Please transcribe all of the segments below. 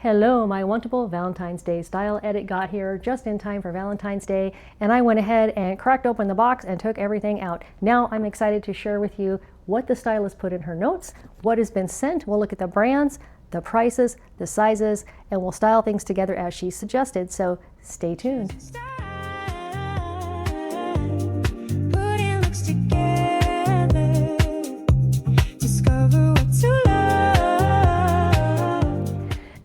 Hello, my Wantable Valentine's Day style edit got here just in time for Valentine's Day, and I went ahead and cracked open the box and took everything out. Now I'm excited to share with you what the stylist put in her notes, what has been sent. We'll look at the brands, the prices, the sizes, and we'll style things together as she suggested, so stay tuned.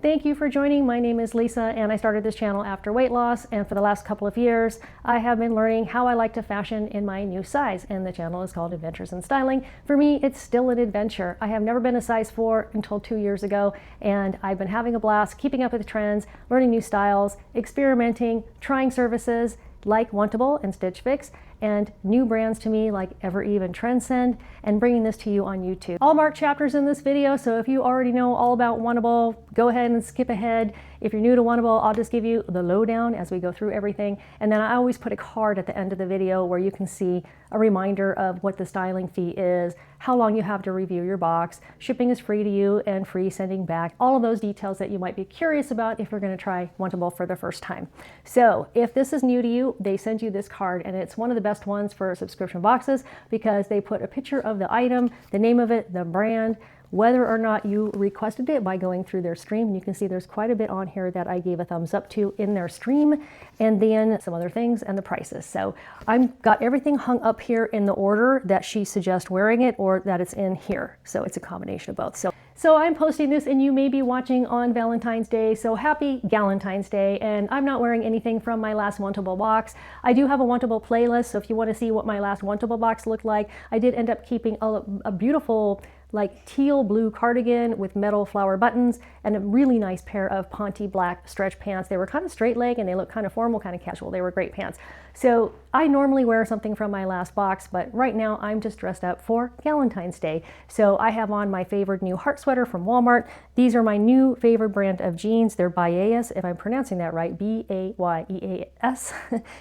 Thank you for joining. My name is Lisa and I started this channel after weight loss, and for the last couple of years I have been learning how I like to fashion in my new size, and the channel is called Adventures in Styling. For me, it's still an adventure. I have never been a size 4 until 2 years ago, and I've been having a blast keeping up with trends, learning new styles, experimenting, trying services like Wantable and Stitch Fix, and new brands to me like Ever Even Trendsend, and bringing this to you on YouTube. All marked chapters in this video, so if you already know all about Wantable, go ahead and skip ahead. If you're new to Wantable, I'll just give you the lowdown as we go through everything, and then I always put a card at the end of the video where you can see a reminder of what the styling fee is, how long you have to review your box, shipping is free to you and free sending back, all of those details that you might be curious about if you're going to try Wantable for the first time. So if this is new to you, they send you this card, and it's one of the best ones for subscription boxes because they put a picture of the item, the name of it, the brand, whether or not you requested it by going through their stream. And you can see there's quite a bit on here that I gave a thumbs up to in their stream, and then some other things and the prices. So I've got everything hung up here in the order that she suggests wearing it, or that it's in here. So it's a combination of both. So I'm posting this and you may be watching on Valentine's Day, so happy Galentine's Day. And I'm not wearing anything from my last Wantable box. I do have a Wantable playlist, so if you want to see what my last Wantable box looked like, I did end up keeping a beautiful like teal blue cardigan with metal flower buttons and a really nice pair of Ponte black stretch pants. They were kind of straight leg and they look kind of formal, kind of casual. They were great pants. So I normally wear something from my last box, but right now I'm just dressed up for Galentine's Day. So I have on my favorite new heart sweater from Walmart. These are my new favorite brand of jeans. They're BEAUJOLAIS, if I'm pronouncing that right, B-A-Y-E-A-S.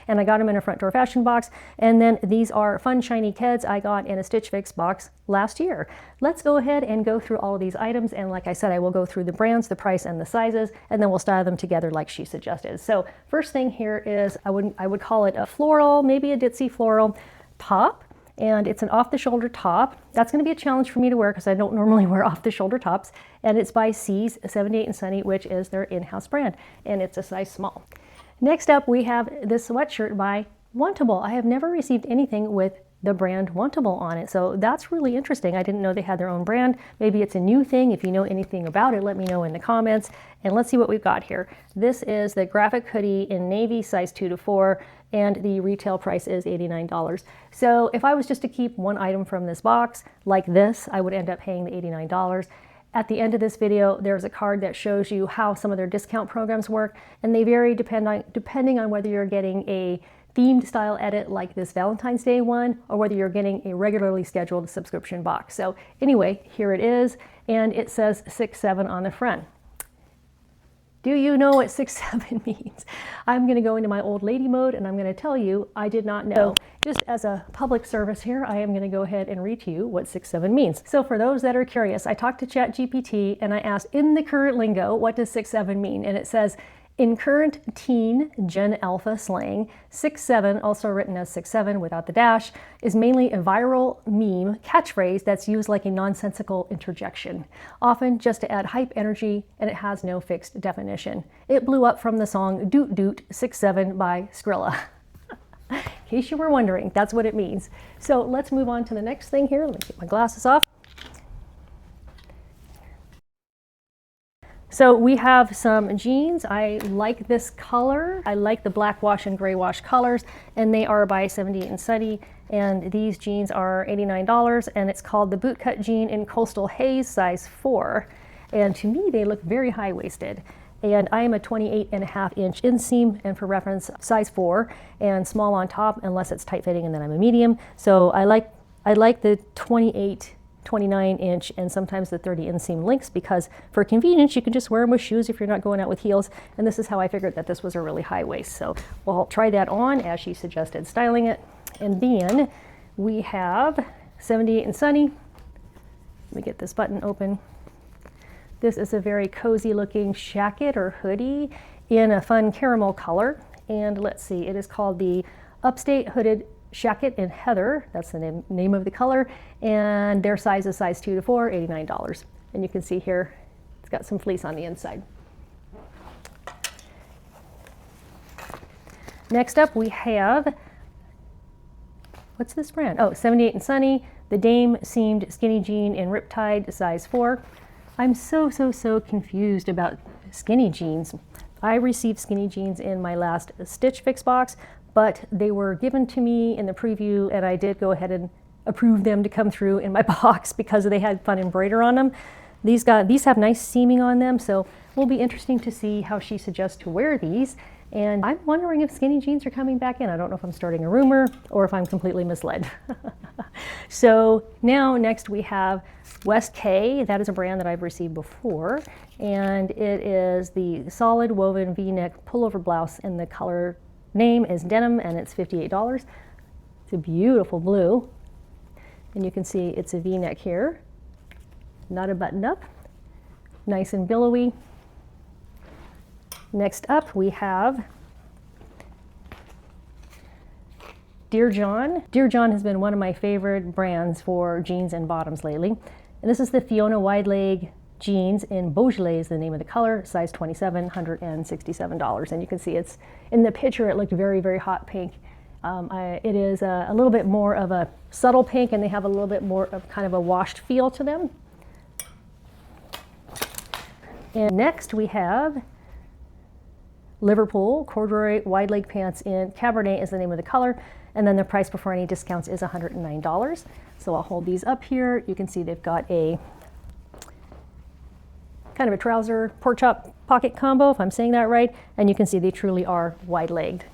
And I got them in a front door fashion box. And then these are fun shiny Keds I got in a Stitch Fix box last year. Let's go ahead and go through all of these items, and like I said, I will go through the brands, the price, and the sizes, and then we'll style them together like she suggested. So first thing here is, I would call it a floral, maybe a ditzy floral top, and it's an off-the-shoulder top. That's going to be a challenge for me to wear because I don't normally wear off-the-shoulder tops, and it's by C's 78 and Sunny, which is their in-house brand, and it's a size small. Next up, we have this sweatshirt by Wantable. I have never received anything with the brand Wantable on it, so that's really interesting. I didn't know they had their own brand. Maybe it's a new thing. If you know anything about it, let me know in the comments. And let's see what we've got here. This is the graphic hoodie in navy, size 2 to 4, and the retail price is $89. So if I was just to keep one item from this box like this, I would end up paying the $89. At the end of this video, there's a card that shows you how some of their discount programs work, and they vary depending on whether you're getting a themed style edit like this Valentine's Day one, or whether you're getting a regularly scheduled subscription box. So anyway, here it is, and it says 6'7" on the front. Do you know what 6'7" means? I'm gonna go into my old lady mode and I'm gonna tell you I did not know. Just as a public service here, I am gonna go ahead and read to you what 6'7" means. So for those that are curious, I talked to ChatGPT and I asked, in the current lingo, what does 6'7" mean? And it says, in current teen Gen Alpha slang, 6'7", also written as 6'7" without the dash, is mainly a viral meme catchphrase that's used like a nonsensical interjection, often just to add hype energy, and it has no fixed definition. It blew up from the song Doot Doot 6'7" by Skrilla. In case you were wondering, that's what it means. So let's move on to the next thing here. Let me get my glasses off. So we have some jeans. I like this color. I like the black wash and gray wash colors, and they are by 78 and Sunny. And these jeans are $89, and it's called the Bootcut jean in Coastal Haze, size 4. And to me, they look very high-waisted. And I am a 28.5-inch inseam, and for reference, size 4, and small on top, unless it's tight-fitting, and then I'm a medium. So I like the 29-inch and sometimes the 30 inseam links, because for convenience you can just wear them with shoes if you're not going out with heels, and this is how I figured that this was a really high waist. So we'll try that on as she suggested styling it. And then we have 78 and Sunny. Let me get this button open. This is a very cozy looking shacket or hoodie in a fun caramel color. And let's see, it is called the Upstate Hooded Shacket in Heather. That's the name of the color. And their size is size 2 to 4, $89. And you can see here, it's got some fleece on the inside. Next up we have, what's this brand? Oh, 78 and Sunny, the Dame seamed skinny jean in Riptide, size 4. I'm so confused about skinny jeans. I received skinny jeans in my last Stitch Fix box, but they were given to me in the preview, and I did go ahead and approve them to come through in my box because they had fun embroider on them. These have nice seaming on them, so it will be interesting to see how she suggests to wear these. And I'm wondering if skinny jeans are coming back in. I don't know if I'm starting a rumor or if I'm completely misled. So now next we have West K. That is a brand that I've received before. And it is the solid woven V-neck pullover blouse, and the color name is Denim, and it's $58. It's a beautiful blue. And you can see it's a V-neck here. Not a button up. Nice and billowy. Next up we have Dear John. Dear John has been one of my favorite brands for jeans and bottoms lately. And this is the Fiona wide leg jeans in Beaujolais is the name of the color, size 27, $167. And you can see it's, in the picture it looked very hot pink. It is a little bit more of a subtle pink, and they have a little bit more of kind of a washed feel to them. And next we have Liverpool corduroy wide leg pants in Cabernet is the name of the color, and then the price before any discounts is $109. So I'll hold these up here. You can see they've got a kind of a trouser pork chop pocket combo, if I'm saying that right, and you can see they truly are wide legged.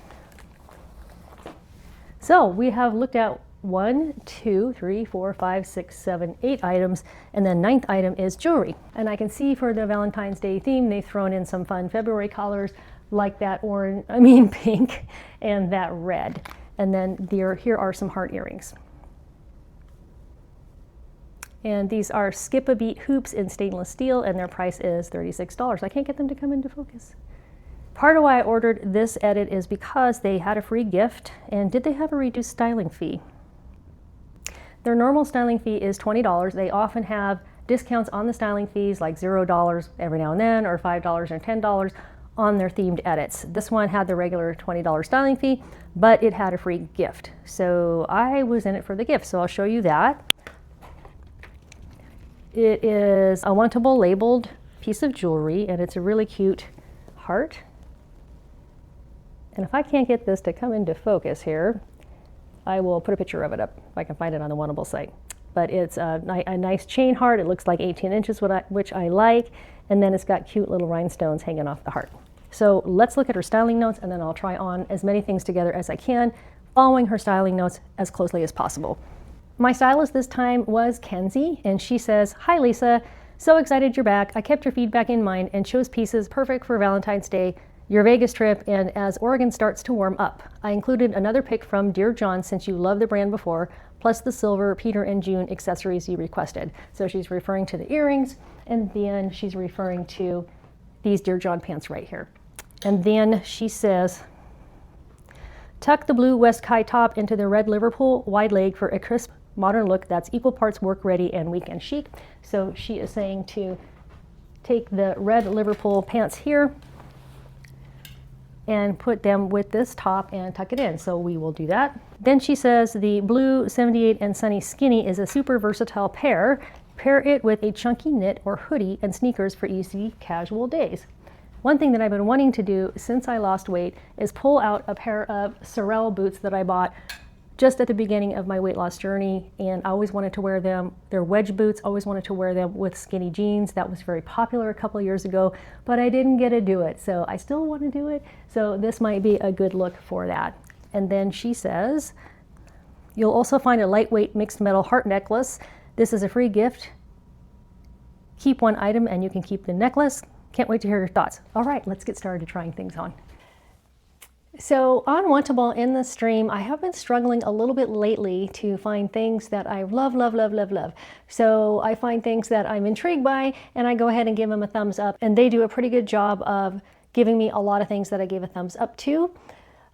So we have looked at 1, 2, 3, 4, 5, 6, 7, 8 items, and then 9th item is jewelry. And I can see for the Valentine's Day theme, they've thrown in some fun February colors like that pink and that red. And then here are some heart earrings. And these are Skip a Beat hoops in stainless steel, and their price is $36. I can't get them to come into focus. Part of why I ordered this edit is because they had a free gift, and did they have a reduced styling fee? Their normal styling fee is $20. They often have discounts on the styling fees, like $0 every now and then, or $5 or $10 on their themed edits. This one had the regular $20 styling fee, but it had a free gift. So I was in it for the gift, so I'll show you that. It is a Wantable labeled piece of jewelry, and it's a really cute heart. And if I can't get this to come into focus here, I will put a picture of it up if I can find it on the Wantable site. But it's a nice chain heart. It looks like 18 inches, which I like. And then it's got cute little rhinestones hanging off the heart. So let's look at her styling notes, and then I'll try on as many things together as I can, following her styling notes as closely as possible. My stylist this time was Kenzie, and she says, "Hi Lisa, so excited you're back. I kept your feedback in mind and chose pieces perfect for Valentine's Day, your Vegas trip, and as Oregon starts to warm up. I included another pick from Dear John since you loved the brand before, plus the silver Peter and June accessories you requested." So she's referring to the earrings, and then she's referring to these Dear John pants right here. And then she says, "Tuck the blue West Kai top into the red Liverpool wide leg for a crisp modern look that's equal parts work ready and weekend chic." So she is saying to take the red Liverpool pants here and put them with this top and tuck it in. So we will do that. Then she says the blue 78 and Sunny Skinny is a super versatile pair. Pair it with a chunky knit or hoodie and sneakers for easy casual days. One thing that I've been wanting to do since I lost weight is pull out a pair of Sorel boots that I bought just at the beginning of my weight loss journey, and I always wanted to wear them. They're wedge boots, always wanted to wear them with skinny jeans. That was very popular a couple of years ago, but I didn't get to do it, so I still want to do it. So this might be a good look for that. And then she says, you'll also find a lightweight mixed metal heart necklace. This is a free gift. Keep one item and you can keep the necklace. Can't wait to hear your thoughts. All right, let's get started trying things on. So on Wantable in the stream, I have been struggling a little bit lately to find things that I love, love, love, love, love. So I find things that I'm intrigued by and I go ahead and give them a thumbs up, and they do a pretty good job of giving me a lot of things that I gave a thumbs up to.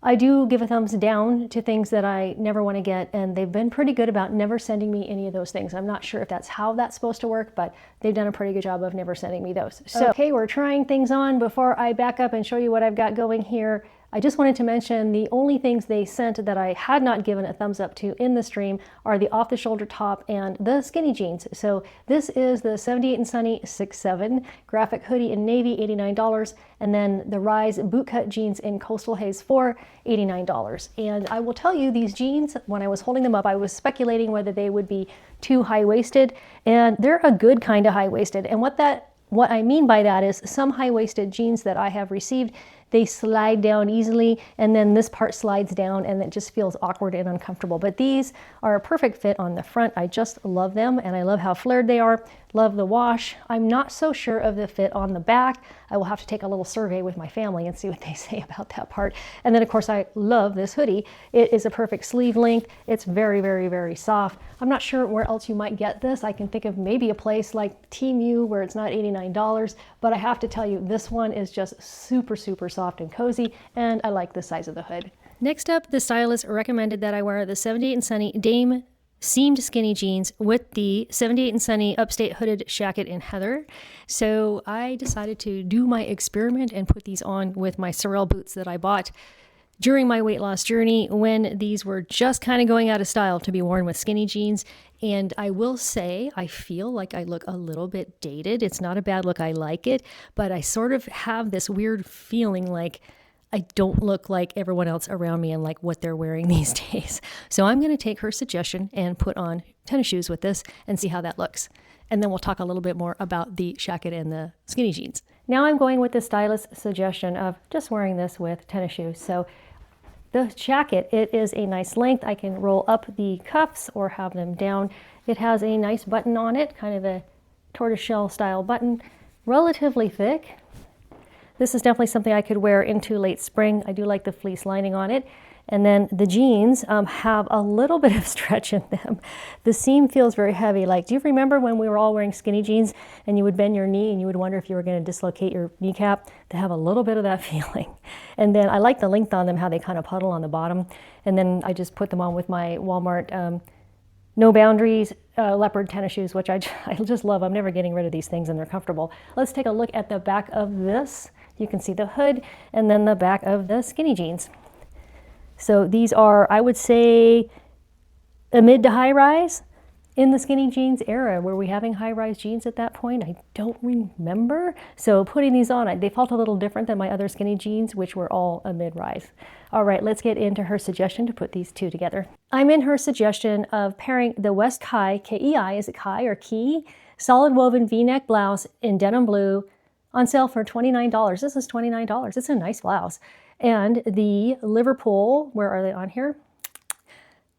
I do give a thumbs down to things that I never want to get, and they've been pretty good about never sending me any of those things. I'm not sure if that's how that's supposed to work, but they've done a pretty good job of never sending me those. So, okay, we're trying things on. Before I back up and show you what I've got going here, I just wanted to mention the only things they sent that I had not given a thumbs up to in the stream are the off-the-shoulder top and the skinny jeans. So this is the 78 and Sunny 6'7", graphic hoodie in navy, $89, and then the Rhys bootcut jeans in coastal haze 4, $89. And I will tell you, these jeans, when I was holding them up, I was speculating whether they would be too high-waisted, and they're a good kind of high-waisted. And what I mean by that is some high-waisted jeans that I have received, they slide down easily, and then this part slides down and it just feels awkward and uncomfortable. But these are a perfect fit on the front. I just love them, and I love how flared they are. Love the wash. I'm not so sure of the fit on the back. I will have to take a little survey with my family and see what they say about that part. And then of course I love this hoodie. It is a perfect sleeve length. It's very, very, very soft. I'm not sure where else you might get this. I can think of maybe a place like Temu where it's not $89, but I have to tell you, this one is just super, super soft and cozy, and I like the size of the hood. Next up, the stylist recommended that I wear the 78 and Sunny Dame seamed skinny jeans with the 78 and Sunny Upstate hooded Shacket in heather. So I decided to do my experiment and put these on with my Sorel boots that I bought during my weight loss journey when these were just kind of going out of style to be worn with skinny jeans. And I will say, I feel like I look a little bit dated. It's not a bad look, I like it, but I sort of have this weird feeling like I don't look like everyone else around me and like what they're wearing these days. So I'm going to take her suggestion and put on tennis shoes with this and see how that looks. And then we'll talk a little bit more about the Shacket and the skinny jeans. Now I'm going with the stylist's suggestion of just wearing this with tennis shoes. So the Shacket, it is a nice length. I can roll up the cuffs or have them down. It has a nice button on it, kind of a tortoiseshell style button, relatively thick. This is definitely something I could wear into late spring. I do like the fleece lining on it. And then the jeans have a little bit of stretch in them. The seam feels very heavy. Like, do you remember when we were all wearing skinny jeans and you would bend your knee and you would wonder if you were going to dislocate your kneecap? They have a little bit of that feeling. And then I like the length on them, how they kind of puddle on the bottom. And then I just put them on with my Walmart No Boundaries leopard tennis shoes, which I just love. I'm never getting rid of these things, and they're comfortable. Let's take a look at the back of this. You can see the hood and then the back of the skinny jeans. So these are, I would say, a mid to high rise in the skinny jeans era. Were we having high rise jeans at that point? I don't remember. So putting these on, they felt a little different than my other skinny jeans, which were all a mid rise. All right, let's get into her suggestion to put these two together. I'm in her suggestion of pairing the West Kai, K-E-I, is it Kai or Key? Solid woven V-neck blouse in denim blue, on sale for $29. This is $29. It's a nice blouse. And the Liverpool, where are they on here?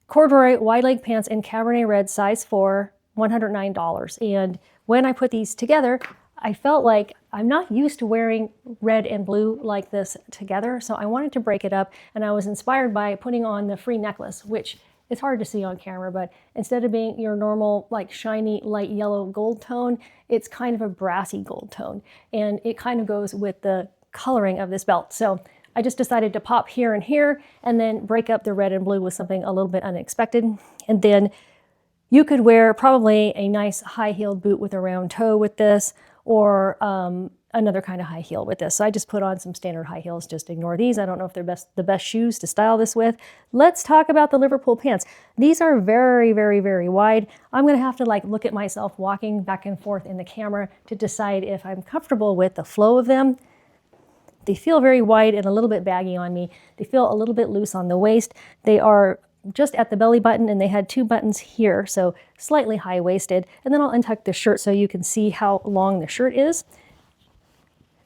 Corduroy wide leg pants in Cabernet red, size 4, $109. And when I put these together, I felt like I'm not used to wearing red and blue like this together. So I wanted to break it up, and I was inspired by putting on the free necklace, which it's hard to see on camera, but instead of being your normal like shiny light yellow gold tone, it's kind of a brassy gold tone. And it kind of goes with the coloring of this belt. So I just decided to pop here and here and then break up the red and blue with something a little bit unexpected. And then you could wear probably a nice high-heeled boot with a round toe with this, or another kind of high heel with this. So I just put on some standard high heels. Just ignore these. I don't know if they're the best shoes to style this with. Let's talk about the Liverpool pants. These are very, very, very wide. I'm going to have to like look at myself walking back and forth in the camera to decide if I'm comfortable with the flow of them. They feel very wide and a little bit baggy on me. They feel a little bit loose on the waist. They are just at the belly button, and they had 2 buttons here, so slightly high-waisted. And then I'll untuck the shirt so you can see how long the shirt is.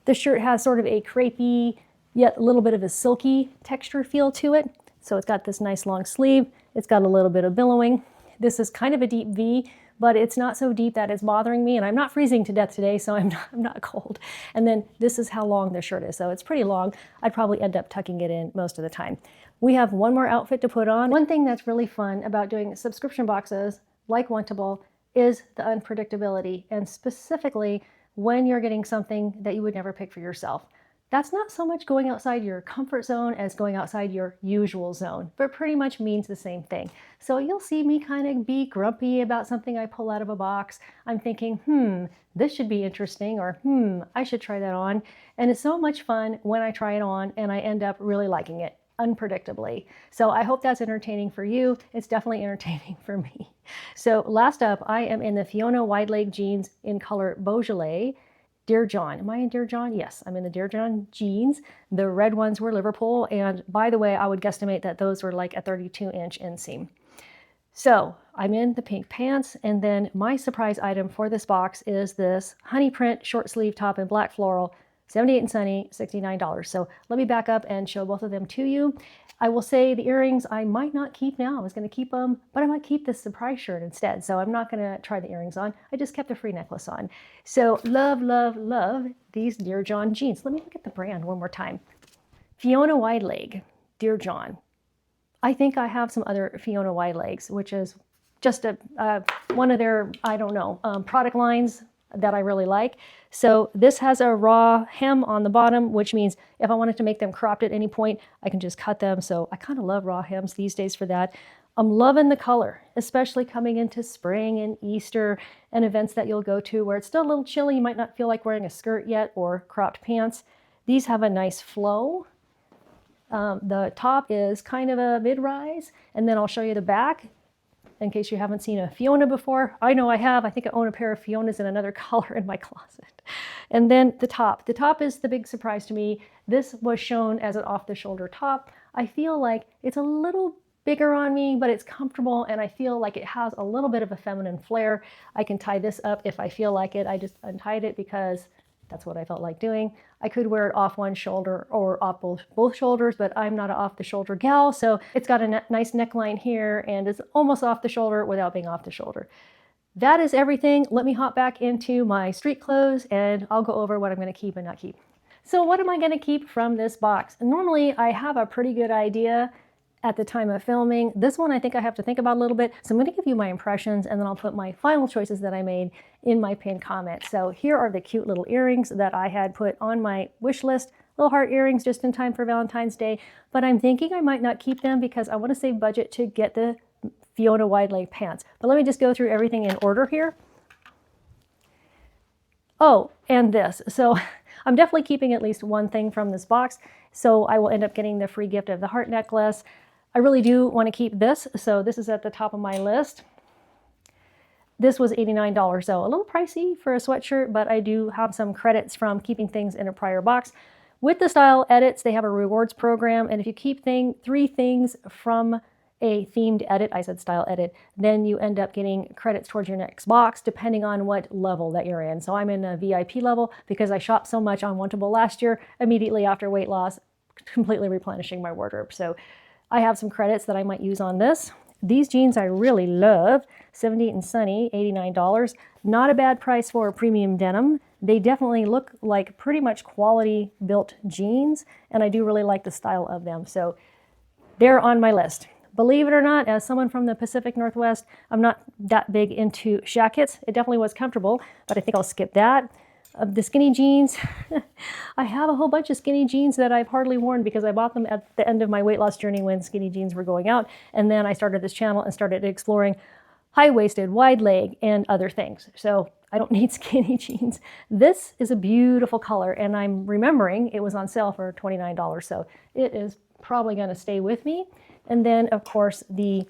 The shirt has sort of a crepey, yet a little bit of a silky texture feel to it. So it's got this nice long sleeve. It's got a little bit of billowing. This is kind of a deep V, but it's not so deep that it's bothering me, and I'm not freezing to death today, so I'm not cold. And then this is how long the shirt is, so it's pretty long. I'd probably end up tucking it in most of the time. We have one more outfit to put on. One thing that's really fun about doing subscription boxes like Wantable is the unpredictability, and specifically when you're getting something that you would never pick for yourself. That's not so much going outside your comfort zone as going outside your usual zone, but pretty much means the same thing. So you'll see me kind of be grumpy about something I pull out of a box. I'm thinking, this should be interesting, or I should try that on. And it's so much fun when I try it on and I end up really liking it unpredictably. So I hope that's entertaining for you. It's definitely entertaining for me. So last up, I am in the Fiona wide leg jeans in color Beaujolais. Dear John. Am I in Dear John? Yes, I'm in the Dear John jeans. The red ones were Liverpool, and by the way, I would guesstimate that those were like a 32-inch inseam. So I'm in the pink pants, and then my surprise item for this box is this honey print short sleeve top in black floral, 78 and sunny, $69. So let me back up and show both of them to you. I will say the earrings I might not keep now. I was going to keep them, but I might keep this surprise shirt instead. So I'm not going to try the earrings on. I just kept a free necklace on. So love, love, love these Dear John jeans. Let me look at the brand one more time. Fiona wide leg, Dear John. I think I have some other Fiona wide legs, which is just one of their, I don't know, product lines that I really like. So this has a raw hem on the bottom, which means if I wanted to make them cropped at any point, I can just cut them. So I kind of love raw hems these days for that. I'm loving the color, especially coming into spring and Easter and events that you'll go to where it's still a little chilly. You might not feel like wearing a skirt yet or cropped pants. These have a nice flow. The top is kind of a mid-rise, and then I'll show you the back. In case you haven't seen a Fiona before. I know I have. I think I own a pair of Fionas in another color in my closet. And then the top. The top is the big surprise to me. This was shown as an off-the-shoulder top. I feel like it's a little bigger on me, but it's comfortable, and I feel like it has a little bit of a feminine flair. I can tie this up if I feel like it. I just untied it because that's what I felt like doing. I could wear it off one shoulder or off both shoulders, but I'm not an off the shoulder gal. So it's got a nice neckline here and it's almost off the shoulder without being off the shoulder. That is everything. Let me hop back into my street clothes and I'll go over what I'm going to keep and not keep. So what am I going to keep from this box? Normally I have a pretty good idea at the time of filming. This one I think I have to think about a little bit. So I'm going to give you my impressions and then I'll put my final choices that I made in my pinned comment. So here are the cute little earrings that I had put on my wish list. Little heart earrings just in time for Valentine's Day, but I'm thinking I might not keep them because I want to save budget to get the Fiona wide leg pants. But let me just go through everything in order here. Oh, and this. So I'm definitely keeping at least one thing from this box. So I will end up getting the free gift of the heart necklace. I really do want to keep this, so this is at the top of my list. This was $89, so a little pricey for a sweatshirt, but I do have some credits from keeping things in a prior box. With the style edits, they have a rewards program, and if you keep three things from a themed edit, I said style edit, then you end up getting credits towards your next box, depending on what level that you're in. So I'm in a VIP level because I shopped so much on Wantable last year, immediately after weight loss, completely replenishing my wardrobe. So I have some credits that I might use on this. These jeans I really love, 78 and sunny, $89. Not a bad price for a premium denim. They definitely look like pretty much quality built jeans, and I do really like the style of them. So they're on my list. Believe it or not, as someone from the Pacific Northwest, I'm not that big into shackets. It definitely was comfortable, but I think I'll skip that. The skinny jeans, I have a whole bunch of skinny jeans that I've hardly worn because I bought them at the end of my weight loss journey when skinny jeans were going out. And then I started this channel and started exploring high-waisted, wide leg, and other things. So I don't need skinny jeans. This is a beautiful color, and I'm remembering it was on sale for $29. So it is probably going to stay with me. And then, of course, these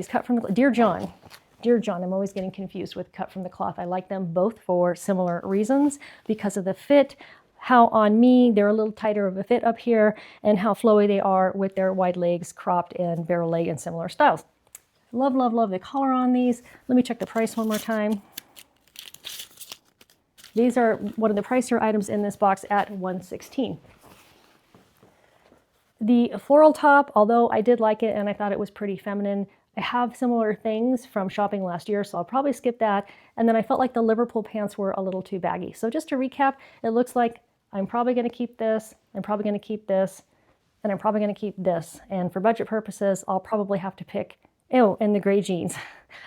cut from the Dear John. Dear John, I'm always getting confused with cut from the cloth. I like them both for similar reasons because of the fit, how on me they're a little tighter of a fit up here, and how flowy they are with their wide legs, cropped and barrel leg and similar styles. Love, love, love the color on these. Let me check the price one more time. These are one of the pricier items in this box at $116. The floral top, although I did like it and I thought it was pretty feminine, I have similar things from shopping last year, so I'll probably skip that. And then I felt like the Liverpool pants were a little too baggy. So just to recap, it looks like I'm probably going to keep this, I'm probably going to keep this, and I'm probably going to keep this. And for budget purposes, I'll probably have to pick, and the gray jeans.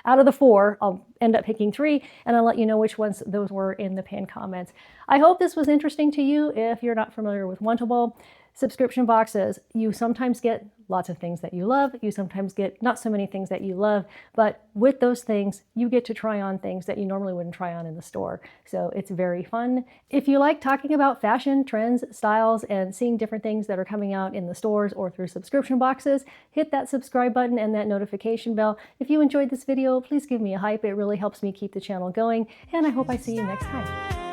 Out of the 4, I'll end up picking 3, and I'll let you know which ones those were in the pinned comments. I hope this was interesting to you. If you're not familiar with Wantable, subscription boxes, you sometimes get lots of things that you love. You sometimes get not so many things that you love, but with those things, you get to try on things that you normally wouldn't try on in the store. So it's very fun. If you like talking about fashion, trends, styles, and seeing different things that are coming out in the stores or through subscription boxes, hit that subscribe button and that notification bell. If you enjoyed this video, please give me a hype. It really helps me keep the channel going, and I hope I see you next time.